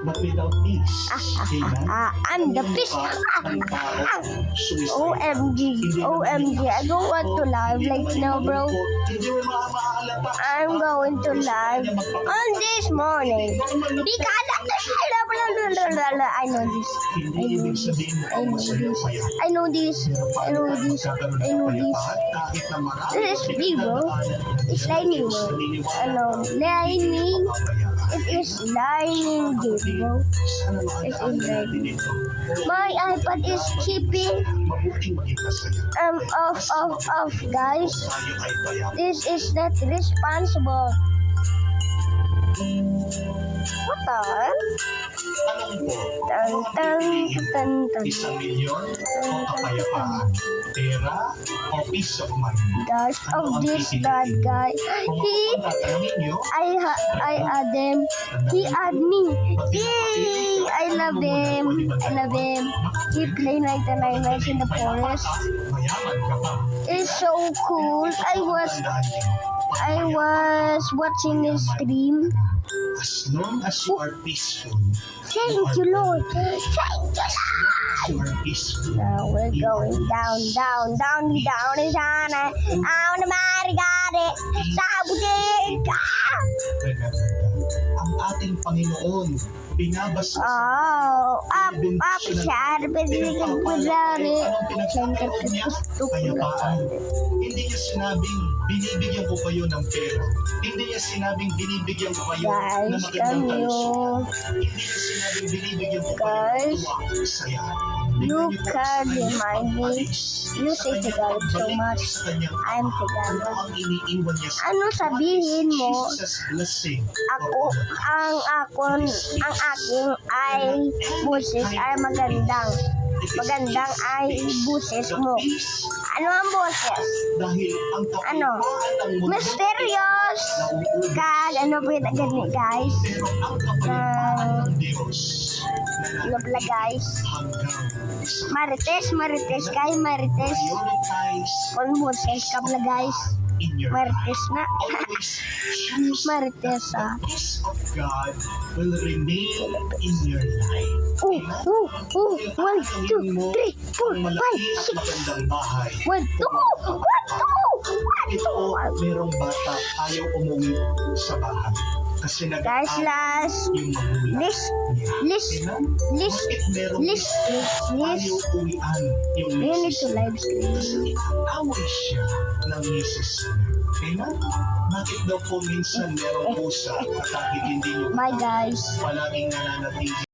But without this, I'm the fish. OMG, I don't want to live like now, bro. I'm going to live on this morning because I know this. This is me, bro. It's lightning, bro. Lightning. It is lightning, bro. It is lightning. My iPad is keeping off, guys. This is not responsible. What the hell? Isang milyon o kapayapaan, pera o peace of mind. Guys, of this bad guy, I add him. He add me. Yay! I love him. He play 99 nights in the forest. It's so cool. I was watching his stream. As long as you are peaceful. Thank you, Lord. You are peaceful. Now we're going down. Out of my gari. Sabudika. Ang ating Panginoon, binabasa Up, share, pediligin ko dari. Hindi niya sinabing binibigyan ko kayo ng pera. Hindi niya sinabing binibigyan ko kayo ng magandang kalusugan. Hindi niya sinabing binibigyan ko kayo ng tuwa, saya. Look at my face. You say Tagalog so much. I'm Tagalog. Ano sabihin mo? Ang aking ay buses ay magandang ay buses mo. Ano ang buses? Ano? Mysterious. Ano ba yung ganit, guys? Ano pala, guys? Marites. Kung buses ka pala, guys. Marites na. Marites, Peace of God will remain in your life. 1, 2, 3, 4, 5, 6. 1, 2. Ito, merong bata ayaw umuwi sa bahay. Kasi guys, last yung magulang list. ayaw uwian yung You need to live stream. Kasi away siya ng misis niya. Amen? Bakit daw po minsan merong pusa at kahit hindi nyo Bye, guys. palaging nananatili